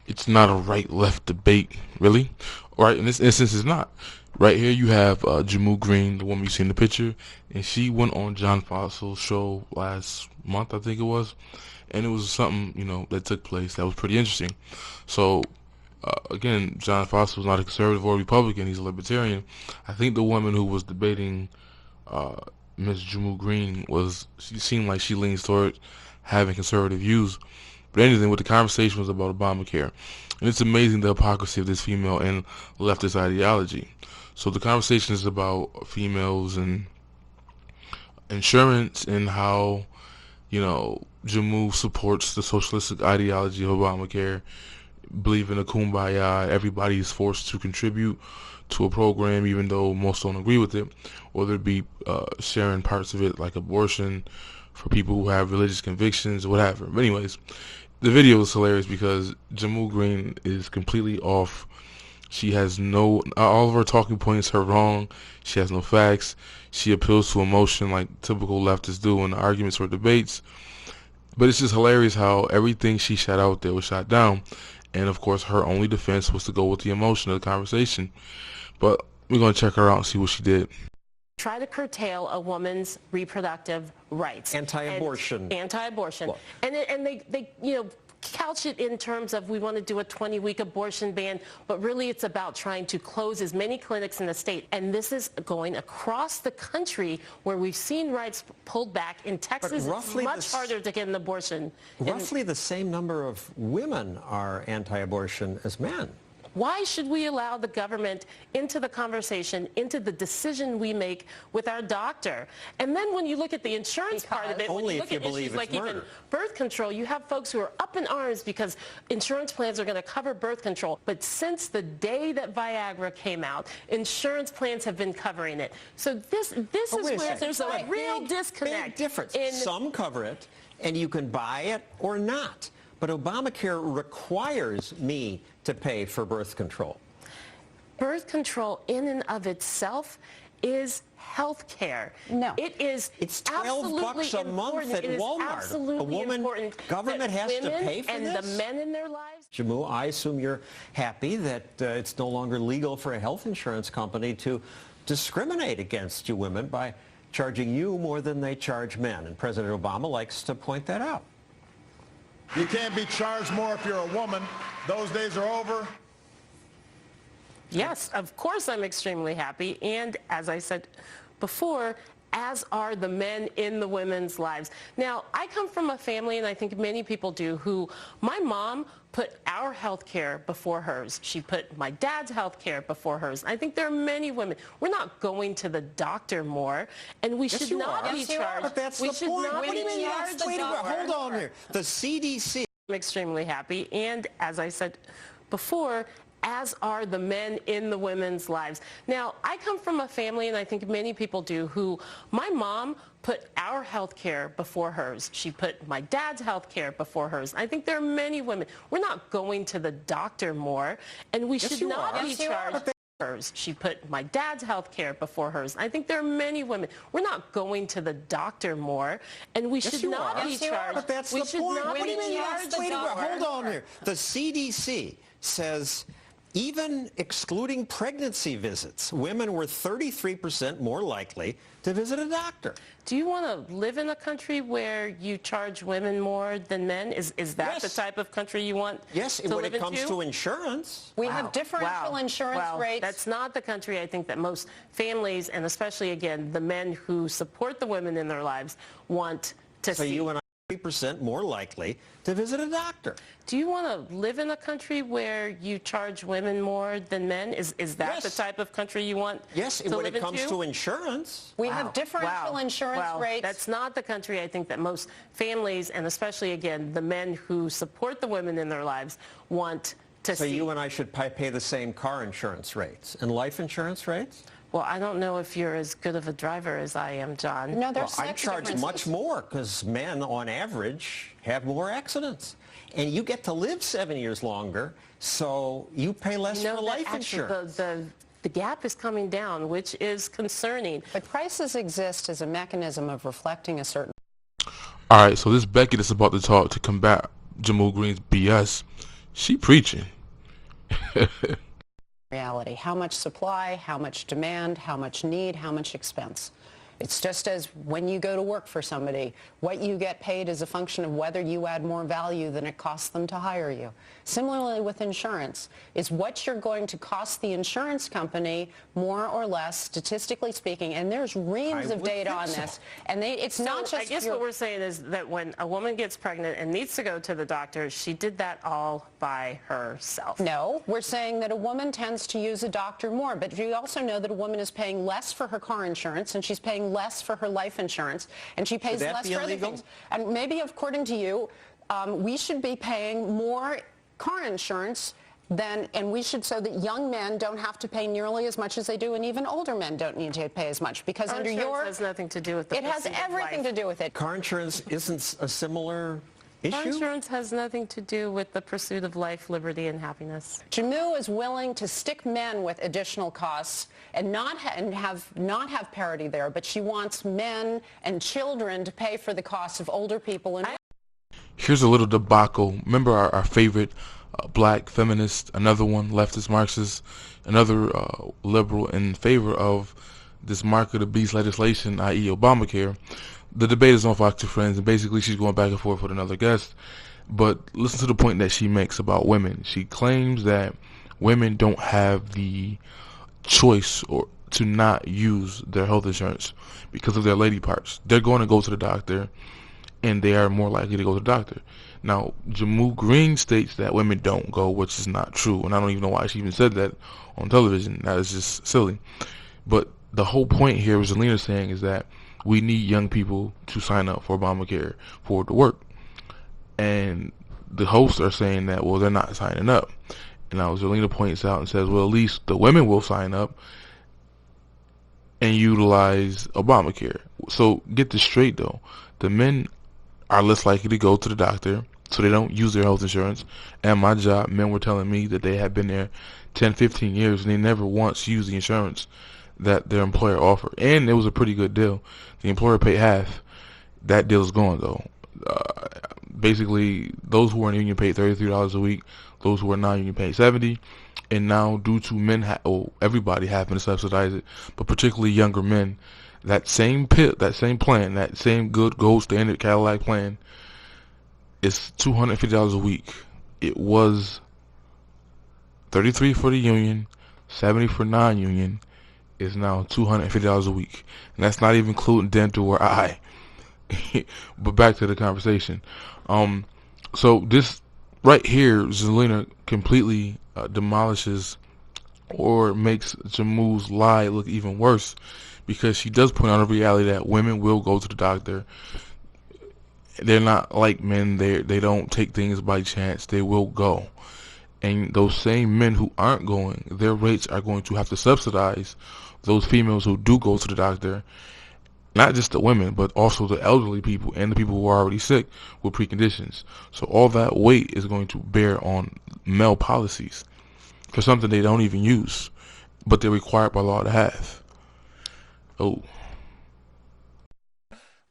it's not a right-left debate, really. Right, in this instance, it's not. Right here, you have Jehmu Green, the woman you see in the picture, and she went on John Fossil's show last month, I think it was, and it was something that took place that was pretty interesting. So again, John Fossil was not a conservative or a Republican; he's a libertarian. I think the woman who was debating uh, Ms. Jehmu Green she seemed like she leans toward having conservative views. But anything, what the conversation was about Obamacare. And it's amazing the hypocrisy of this female and leftist ideology. So the conversation is about females and insurance and how, Jehmu supports the socialistic ideology of Obamacare, believe in a kumbaya, everybody is forced to contribute to a program even though most don't agree with it, whether it be sharing parts of it like abortion for people who have religious convictions or whatever. But anyways, the video is hilarious because Jehmu Green is completely off. She has all of her talking points are wrong. She has no facts. She appeals to emotion like typical leftists do in arguments or debates. But it's just hilarious how everything she shot out there was shot down. And of course, her only defense was to go with the emotion of the conversation. But we're going to check her out and see what she did. Try to curtail a woman's reproductive rights. Anti-abortion. Anti-abortion. Well, and they couch it in terms of we want to do a 20-week abortion ban, but really it's about trying to close as many clinics in the state. And this is going across the country where we've seen rights pulled back. In Texas, it's much harder to get an abortion. Roughly the same number of women are anti-abortion as men. Why should we allow the government into the conversation, into the decision we make with our doctor? And then when you look at the insurance part of it, when you look at issues like even birth control, you have folks who are up in arms because insurance plans are going to cover birth control. But since the day that Viagra came out, insurance plans have been covering it. So this is where there's a real disconnect. Big difference. Some cover it, and you can buy it or not. But Obamacare requires me to pay for birth control. Birth control in and of itself is health care. No. It's $12 a month at Walmart. A woman, government has to pay for and this? the men in their lives. Jehmu, I assume you're happy that it's no longer legal for a health insurance company to discriminate against you women by charging you more than they charge men. And President Obama likes to point that out. You can't be charged more if you're a woman. Those days are over. Yes, of course I'm extremely happy. And as I said before, as are the men in the women's lives. Now, I come from a family, and I think many people do, who my mom put our health care before hers. She put my dad's health care before hers. I think there are many women. We're not going to the doctor more, and we should not be charged. But that's the point. What do you mean? Hold on here. The CDC. I'm extremely happy. And as I said before, as are the men in the women's lives. Now, I come from a family, and I think many people do, who my mom put our health care before hers. She put my dad's health care before hers. I think there are many women. We're not going to the doctor more, and we should not be charged. She put my dad's health care before hers. I think there are many women. We're not going to the doctor more, and we should not be charged. But that's the point. What do you mean? Hold on here. The CDC says even excluding pregnancy visits, women were 33% more likely to visit a doctor. Do you want to live in a country where you charge women more than men? Is that the type of country you want to live into? When it comes to insurance. We have differential insurance rates. That's not the country I think that most families, and especially, again, the men who support the women in their lives, want to see. So you and I are 3% more likely to visit a doctor. Do you want to live in a country where you charge women more than men? Is that the type of country you want to live into? When it comes to insurance. We have differential insurance rates. That's not the country I think that most families, and especially, again, the men who support the women in their lives, want to see. So you and I should pay the same car insurance rates and life insurance rates? Well, I don't know if you're as good of a driver as I am, John. No, there's I charge much more because men, on average, have more accidents. And you get to live 7 years longer, so you pay less for life insurance. The gap is coming down, which is concerning. But prices exist as a mechanism of reflecting a certain... All right, so this Beckett is about to talk to combat Jehmu Green's BS. She preaching. reality. How much supply, how much demand, how much need, how much expense. It's just as when you go to work for somebody, what you get paid is a function of whether you add more value than it costs them to hire you. Similarly with insurance, is what you're going to cost the insurance company more or less, statistically speaking, and there's reams of data on this. And it's not just... I guess what we're saying is that when a woman gets pregnant and needs to go to the doctor, she did that all by herself. No, we're saying that a woman tends to use a doctor more, but we also know that a woman is paying less for her car insurance and she's paying less for her life insurance, and she pays less for other things. And maybe, according to you, we should be paying more car insurance and we should, so that young men don't have to pay nearly as much as they do, and even older men don't need to pay as much, because car under your... has nothing to do with the... It has everything to do with it. Car insurance isn't a similar issue? Car insurance has nothing to do with the pursuit of life, liberty, and happiness. Jehmu is willing to stick men with additional costs and not have parity there, but she wants men and children to pay for the costs of older people. And here's a little debacle. Remember our favorite black feminist, another one, leftist Marxist, another liberal in favor of this mark of the beast legislation, i.e. Obamacare. The debate is on Fox 2 Friends, and basically she's going back and forth with another guest. But listen to the point that she makes about women. She claims that women don't have the choice or to not use their health insurance because of their lady parts. They're going to go to the doctor, and they are more likely to go to the doctor. Now, Jehmu Green states that women don't go, which is not true, and I don't even know why she even said that on television. That is just silly. But the whole point here, as Zelina's saying, is that we need young people to sign up for Obamacare for it to work. And the hosts are saying that, well, they're not signing up. And now Zelina points out and says, well, at least the women will sign up and utilize Obamacare. So get this straight, though. The men are less likely to go to the doctor, so they don't use their health insurance. At my job, men were telling me that they have been there 10, 15 years, and they never once used the insurance that their employer offered. And it was a pretty good deal. The employer paid half. That deal is gone, though. Basically, those who are in the union paid $33 a week. Those who are non-union paid $70. And now, due to men, everybody having to subsidize it, but particularly younger men, that same plan, that same good gold standard Cadillac plan, is $250 a week. It was $33 for the union, $70 for non-union. Is now $250 a week, and that's not even including dental or eye. But back to the conversation. So this right here, Zelina completely demolishes or makes Jehmu's lie look even worse, because she does point out a reality that women will go to the doctor. They're not like men. They don't take things by chance. They will go. And those same men who aren't going, their rates are going to have to subsidize those females who do go to the doctor. Not just the women, but also the elderly people and the people who are already sick with preconditions. So all that weight is going to bear on male policies for something they don't even use, but they're required by law to have. Oh.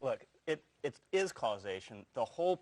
Look, it is causation. The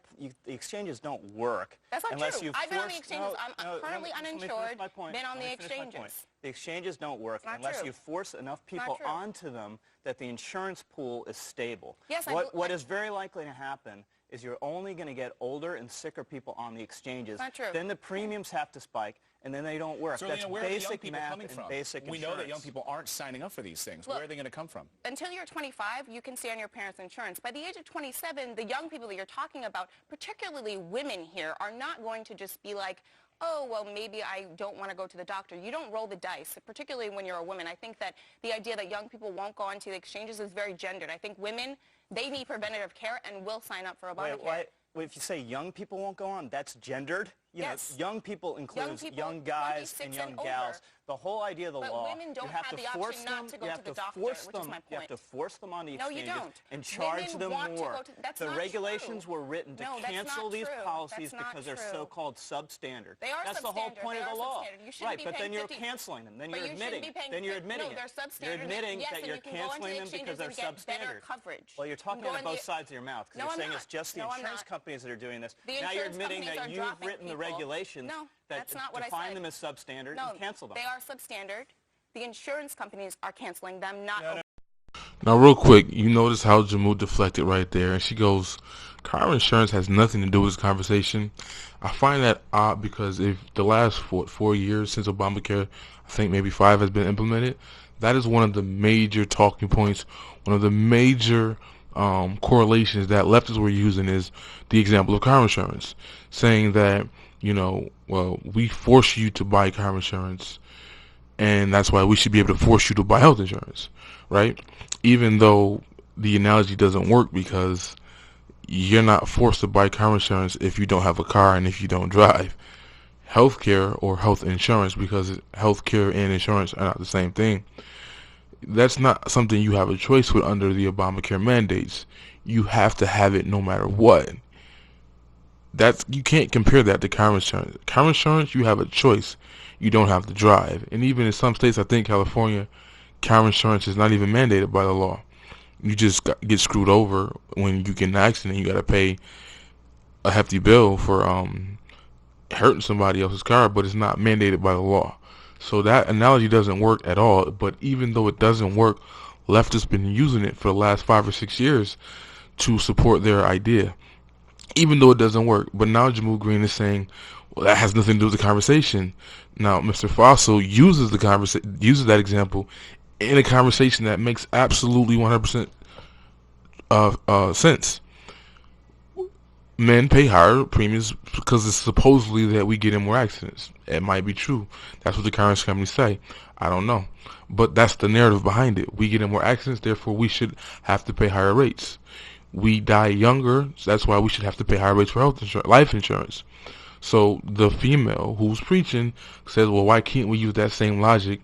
exchanges don't work. That's not unless true. You I've been on force, the exchanges. I'm currently uninsured, been on the exchanges. The exchanges don't work unless you force enough people onto them that the insurance pool is stable. Yes, what is very likely to happen is you're only going to get older and sicker people on the exchanges. Not true. Then the premiums have to spike, and then they don't work. So, that's where basic are the young people math coming from? and basic We insurance. know that young people aren't signing up for these things. Look, where are they going to come from? Until you're 25, you can stay on your parents' insurance. By the age of 27, the young people that you're talking about, particularly women here, are not going to just be like, oh, well, maybe I don't want to go to the doctor. You don't roll the dice, particularly when you're a woman. I think that the idea that young people won't go onto the exchanges is very gendered. I think women, they need preventative care and will sign up for Obamacare. Well, if you say young people won't go on, that's gendered. Yes. Young people includes young guys and young gals. The whole idea of the law, women don't you have have to the force option them. not to go You to have the to doctor, force which is them. my You have point. to force them on the No, you exchanges don't. and charge Women them want to more. go to- that's The not regulations true. were written to No, that's cancel not these true. policies That's not because they're true. so-called substandard. They are That's the whole substandard. point They of the are law. substandard. You shouldn't Right, be but then paying you're 50 canceling them. Then But you're you shouldn't admitting. be paying Then you're 50 admitting no, they're it. substandard. You're admitting Yes, that and you're you can go onto canceling the them because exchanges they're and get better substandard. coverage. Well, you're talking You can out go of on both sides of your mouth, because No, you're I'm saying not. it's just the No, I'm insurance not. companies that are doing this. The Now you're insurance admitting companies that are you've dropping written the people regulations No, that that's not what I define said. them as substandard No, and cancel them. they are substandard. The insurance companies are canceling them, not Now, real quick, you notice how Jehmu deflected right there, and she goes, "Car insurance has nothing to do with this conversation." I find that odd because if the last 4 years since Obamacare, I think maybe 5 has been implemented, that is one of the major talking points, one of the major correlations that leftists were using is the example of car insurance, saying that, well, we force you to buy car insurance, and that's why we should be able to force you to buy health insurance, right? Even though the analogy doesn't work because you're not forced to buy car insurance if you don't have a car and if you don't drive. Healthcare or health insurance, because healthcare and insurance are not the same thing. That's not something you have a choice with under the Obamacare mandates. You have to have it no matter what. You can't compare that to car insurance. Car insurance, you have a choice. You don't have to drive. And even in some states, I think California, car insurance is not even mandated by the law. You just get screwed over when you get in an accident. You got to pay a hefty bill for hurting somebody else's car, but it's not mandated by the law. So that analogy doesn't work at all. But even though it doesn't work, leftists been using it for the last 5 or 6 years to support their idea. Even though it doesn't work. But now Jehmu Green is saying, well, that has nothing to do with the conversation. Now, Mr. Fossil uses that example in a conversation that makes absolutely 100% sense. Men pay higher premiums because it's supposedly that we get in more accidents. It might be true. That's what the car insurance companies say. I don't know. But that's the narrative behind it. We get in more accidents, therefore we should have to pay higher rates. We die younger, so that's why we should have to pay higher rates for life insurance. So the female who's preaching says, well, why can't we use that same logic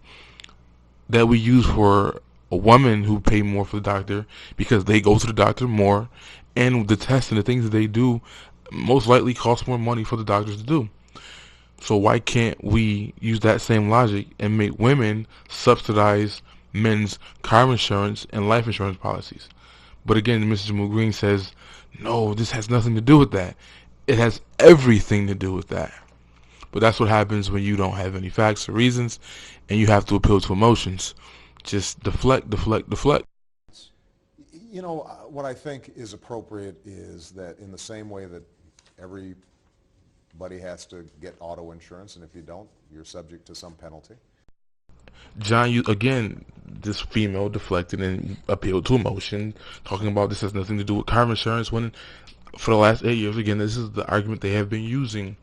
that we use for a woman who pay more for the doctor because they go to the doctor more, and the tests and the things that they do most likely cost more money for the doctors to do. So why can't we use that same logic and make women subsidize men's car insurance and life insurance policies? But again, Mr. Jehmu Green says, no, this has nothing to do with that. It has everything to do with that. But that's what happens when you don't have any facts or reasons and you have to appeal to emotions. Just deflect. You know, what I think is appropriate is that in the same way that everybody has to get auto insurance, and if you don't, you're subject to some penalty. John, this female deflected and appealed to emotion, talking about this has nothing to do with car insurance, when for the last 8 years, again, this is the argument they have been using.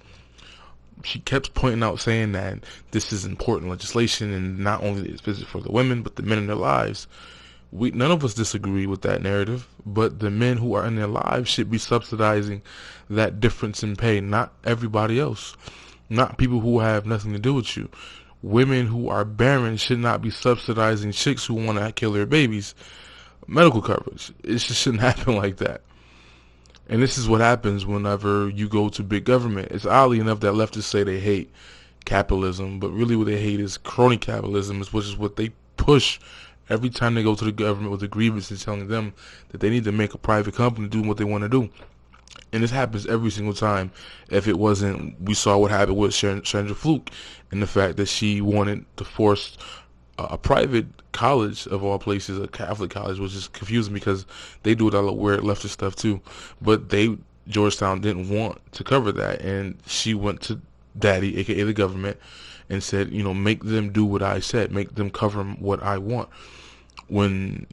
She kept pointing out, saying that this is important legislation, and not only is it for the women, but the men in their lives. None of us disagree with that narrative, but the men who are in their lives should be subsidizing that difference in pay, not everybody else, not people who have nothing to do with you. Women who are barren should not be subsidizing chicks who want to kill their babies medical coverage. It just shouldn't happen like that. And this is what happens whenever you go to big government. It's oddly enough that leftists say they hate capitalism, but really what they hate is crony capitalism, which is what they push every time they go to the government with a grievance and telling them that they need to make a private company do what they want to do. And this happens every single time. If it wasn't, we saw what happened with Chandra Fluke and the fact that she wanted to force a private college, of all places, a Catholic college, which is confusing because they do a lot of weird leftist stuff too. But Georgetown didn't want to cover that, and she went to Daddy, aka the government, and said, make them do what I said, make them cover what I want. And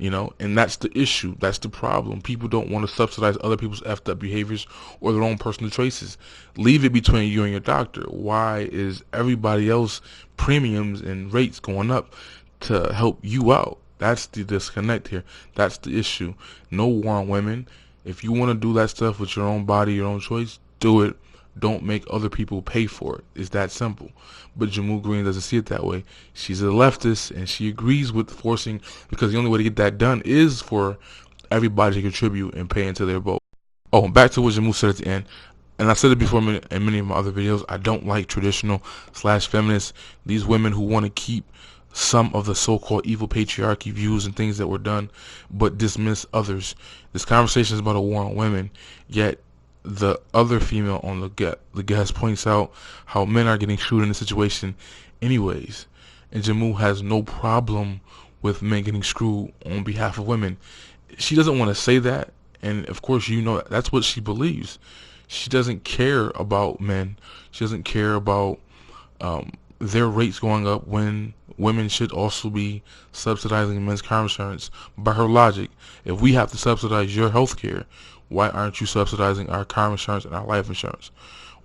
that's the issue. That's the problem. People don't want to subsidize other people's effed up behaviors or their own personal choices. Leave it between you and your doctor. Why is everybody else premiums and rates going up to help you out? That's the disconnect here. That's the issue. No war on women. If you want to do that stuff with your own body, your own choice, do it. Don't make other people pay for it. It's that simple. But Jehmu Green doesn't see it that way. She's a leftist, and she agrees with forcing, because the only way to get that done is for everybody to contribute and pay into their vote. Oh, and back to what Jehmu said at the end. And I said it before in many of my other videos. I don't like traditional/feminists. These women who want to keep some of the so-called evil patriarchy views and things that were done, but dismiss others. This conversation is about a war on women, yet the other female on the guest points out how men are getting screwed in the situation anyways. And Jehmu has no problem with men getting screwed on behalf of women. She doesn't want to say that, and of course you know that's what she believes. She doesn't care about men. She doesn't care about their rates going up when women should also be subsidizing men's car insurance. By her logic, if we have to subsidize your health care, why aren't you subsidizing our car insurance and our life insurance?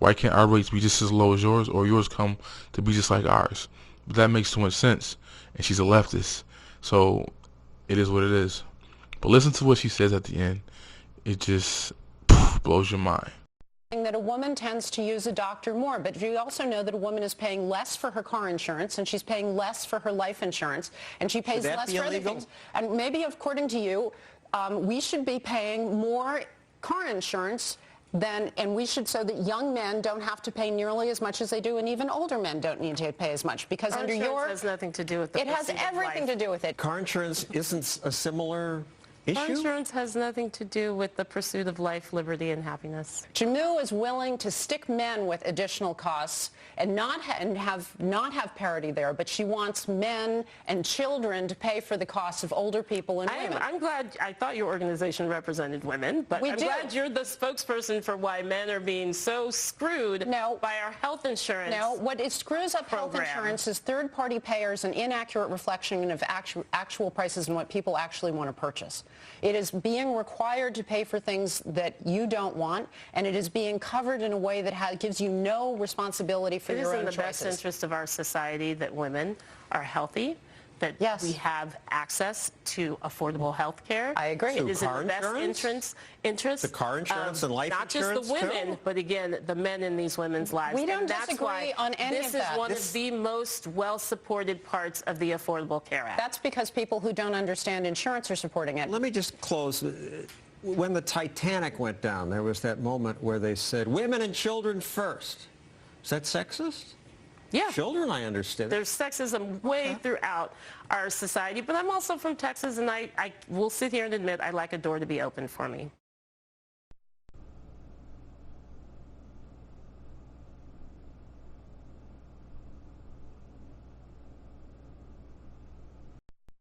Why can't our rates be just as low as yours, or yours come to be just like ours? But that makes too much sense, and she's a leftist, so it is what it is. But listen to what she says at the end. It just blows your mind. That a woman tends to use a doctor more, but you also know that a woman is paying less for her car insurance, and she's paying less for her life insurance, and she pays less for other things. And maybe, according to you, we should be paying more car insurance and we should, so that young men don't have to pay nearly as much as they do, and even older men don't need to pay as much, because car under your has nothing to do with the it has everything to do with it. Car insurance isn't a similar issue? Car insurance has nothing to do with the pursuit of life, liberty, and happiness. Jehmu is willing to stick men with additional costs and not have parity there, but she wants men and children to pay for the costs of older people and women. I'm glad. I thought your organization represented women, but I'm glad you're the spokesperson for why men are being so screwed by our health insurance. No, what screws up health insurance is third-party payers and inaccurate reflection of actual prices and what people actually want to purchase. It is being required to pay for things that you don't want, and it is being covered in a way that gives you no responsibility for your own choices. It is in the best interest of our society that women are healthy, that we have access to affordable health care. I agree. It is in the best interest. The car insurance and life not insurance, just the women, but again, the men in these women's lives. We don't and that's disagree why on any this of that. is one of the most well-supported parts of the Affordable Care Act. That's because people who don't understand insurance are supporting it. Let me just close. When the Titanic went down, there was that moment where they said, women and children first. Is that sexist? Yeah. Children, I understand. There's sexism way throughout our society, but I'm also from Texas, and I will sit here and admit I like a door to be open for me.